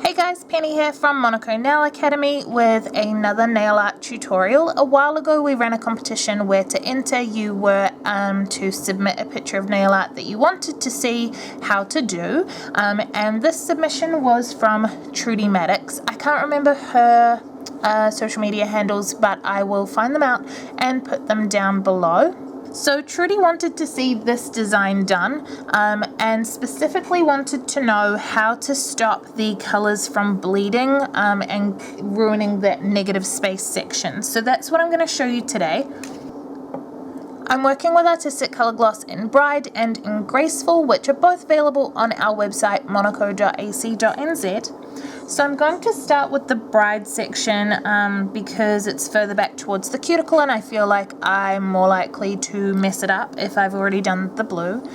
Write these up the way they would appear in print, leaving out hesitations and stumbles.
Hey guys, Penny here from Monaco Nail Academy with another nail art tutorial. A while ago we ran a competition where to enter you were to submit a picture of nail art that you wanted to see how to do, and this submission was from Trudy Maddox. I can't remember her social media handles, but I will find them out and put them down below. So Trudy wanted to see this design done and specifically wanted to know how to stop the colors from bleeding and ruining that negative space section. So that's what I'm going to show you today. I'm working with Artistic Color Gloss in Bride and in Graceful, which are both available on our website monaco.ac.nz. So I'm going to start with the Bride section because it's further back towards the cuticle and I feel like I'm more likely to mess it up if I've already done the blue.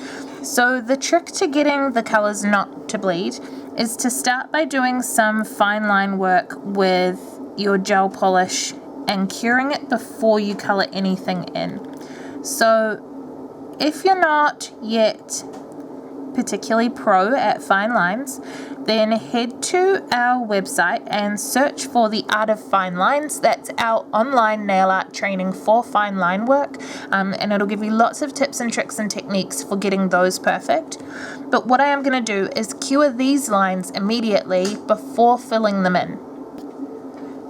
So the trick to getting the colors not to bleed is to start by doing some fine line work with your gel polish and curing it before you color anything in. So if you're not yet particularly pro at fine lines, then head to our website and search for the Art of Fine Lines. That's our online nail art training for fine line work, and it'll give you lots of tips and tricks and techniques for getting those perfect. But what I am going to do is cure these lines immediately before filling them in.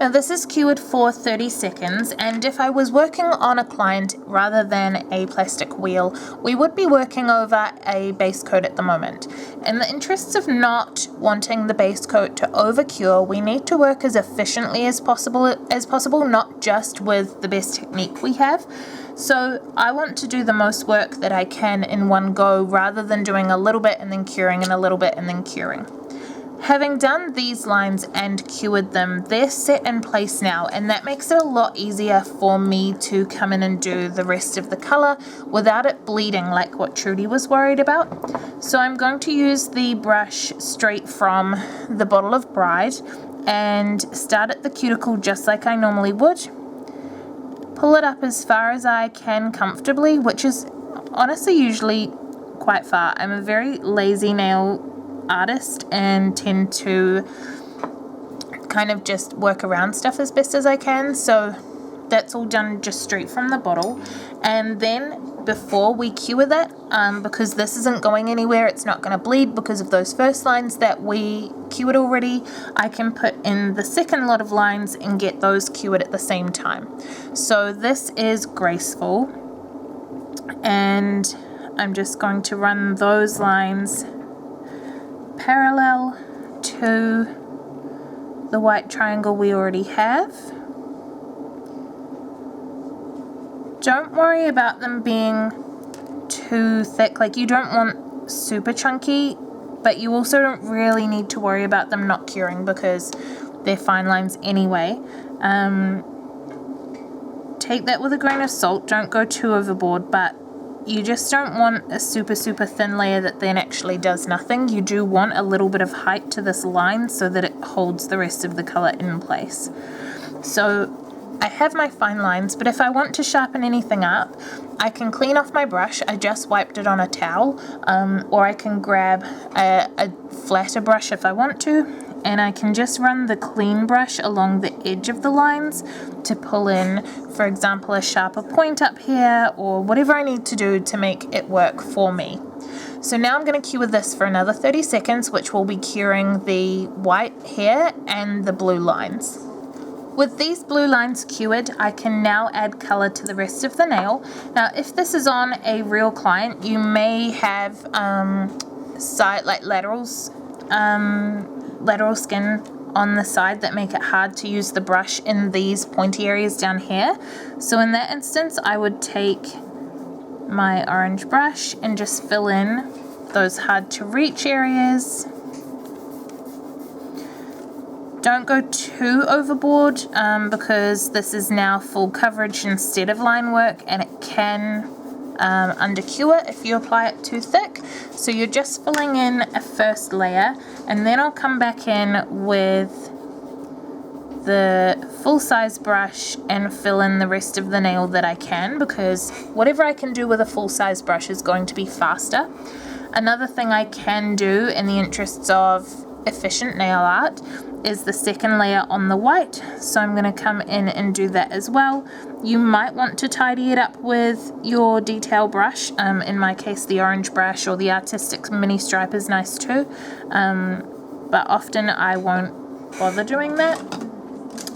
Now this is cured for 30 seconds, and if I was working on a client rather than a plastic wheel, we would be working over a base coat at the moment. In the interests of not wanting the base coat to over cure, we need to work as efficiently as possible, not just with the best technique we have. So I want to do the most work that I can in one go rather than doing a little bit and then curing and a little bit and then curing. Having done these lines and cured them, they're set in place now, and that makes it a lot easier for me to come in and do the rest of the color without it bleeding like what Trudy was worried about. So I'm going to use the brush straight from the bottle of Bride and start at the cuticle just like I normally would. Pull it up as far as I can comfortably, which is honestly usually quite far. I'm a very lazy nail artist and tend to kind of just work around stuff as best as I can, so that's all done just straight from the bottle. And then before we cure that, because this isn't going anywhere, it's not going to bleed because of those first lines that we cured already, I can put in the second lot of lines and get those cured at the same time. So this is Graceful, and I'm just going to run those lines parallel to the white triangle we already have. Don't worry about them being too thick, like you don't want super chunky, but you also don't really need to worry about them not curing because they're fine lines anyway. Take that with a grain of salt, don't go too overboard, but you just don't want a super thin layer that then actually does nothing. You do want a little bit of height to this line so that it holds the rest of the color in place. So I have my fine lines, but if I want to sharpen anything up, I can clean off my brush. I just wiped it on a towel, or I can grab a flatter brush if I want to, and I can just run the clean brush along the edge of the lines to pull in, for example, a sharper point up here or whatever I need to do to make it work for me. So now I'm going to cure this for another 30 seconds, which will be curing the white here and the blue lines. With these blue lines cured, I can now add color to the rest of the nail. Now, if this is on a real client, you may have lateral skin on the side that make it hard to use the brush in these pointy areas down here. So in that instance, I would take my orange brush and just fill in those hard to reach areas. Don't go too overboard because this is now full coverage instead of line work, and it can undercure if you apply it too thick. So you're just filling in a first layer, and then I'll come back in with the full-size brush and fill in the rest of the nail that I can, because whatever I can do with a full-size brush is going to be faster. Another thing I can do in the interests of efficient nail art is the second layer on the white, so I'm going to come in and do that as well. You might want to tidy it up with your detail brush. In my case, the orange brush or the artistic mini stripe is nice too, but often I won't bother doing that.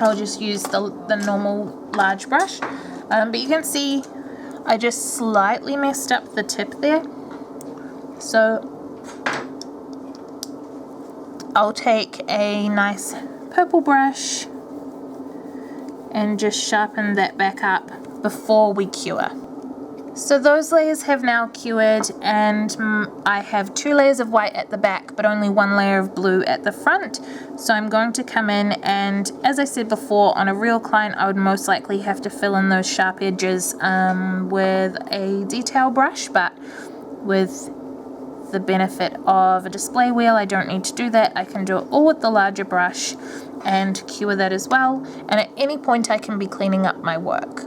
I'll just use the normal large brush, but you can see I just slightly messed up the tip there, so I'll take a nice purple brush and just sharpen that back up before we cure. So those layers have now cured, and I have 2 layers of white at the back but only 1 layer of blue at the front. So I'm going to come in and, as I said before, on a real client I would most likely have to fill in those sharp edges with a detail brush, but with the benefit of a display wheel I don't need to do that. I can do it all with the larger brush and cure that as well, and at any point I can be cleaning up my work.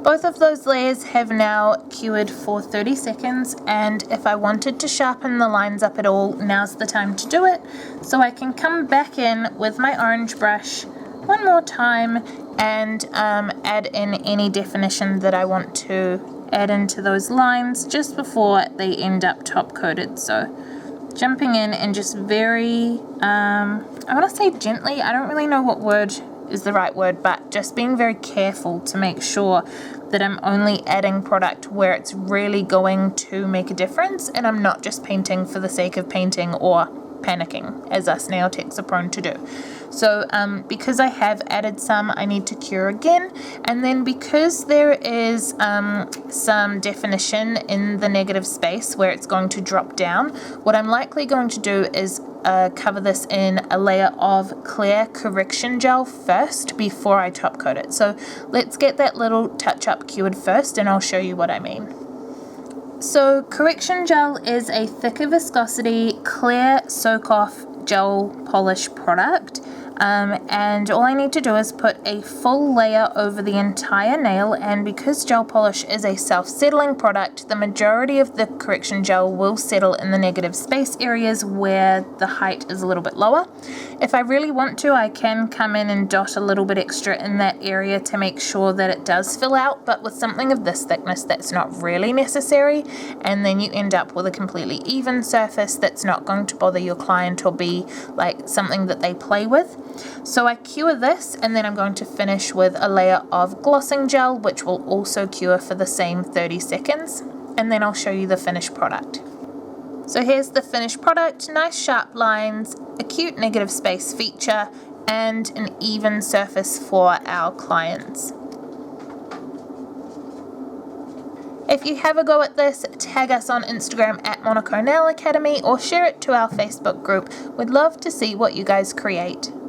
Both of those layers have now cured for 30 seconds, and if I wanted to sharpen the lines up at all, now's the time to do it. So I can come back in with my orange brush one more time and add in any definition that I want to add into those lines just before they end up top coated. So jumping in and just very, I want to say gently, I don't really know what word is the right word, but just being very careful to make sure that I'm only adding product where it's really going to make a difference, and I'm not just painting for the sake of painting or panicking, as us nail techs are prone to do. So because I have added some, I need to cure again, and then because there is some definition in the negative space where it's going to drop down, what I'm likely going to do is cover this in a layer of clear correction gel first before I top coat it. So let's get that little touch up cured first, and I'll show you what I mean. So correction gel is a thicker viscosity, clear soak-off gel polish product, and all I need to do is put a full layer over the entire nail, and because gel polish is a self-settling product, the majority of the correction gel will settle in the negative space areas where the height is a little bit lower. If I really want to, I can come in and dot a little bit extra in that area to make sure that it does fill out, but with something of this thickness that's not really necessary, and then you end up with a completely even surface that's not going to bother your client or be like something that they play with. So I cure this, and then I'm going to finish with a layer of glossing gel, which will also cure for the same 30 seconds, and then I'll show you the finished product. So here's the finished product: nice sharp lines, a cute negative space feature, and an even surface for our clients. If you have a go at this, tag us on Instagram at Monaco Nail Academy or share it to our Facebook group. We'd love to see what you guys create.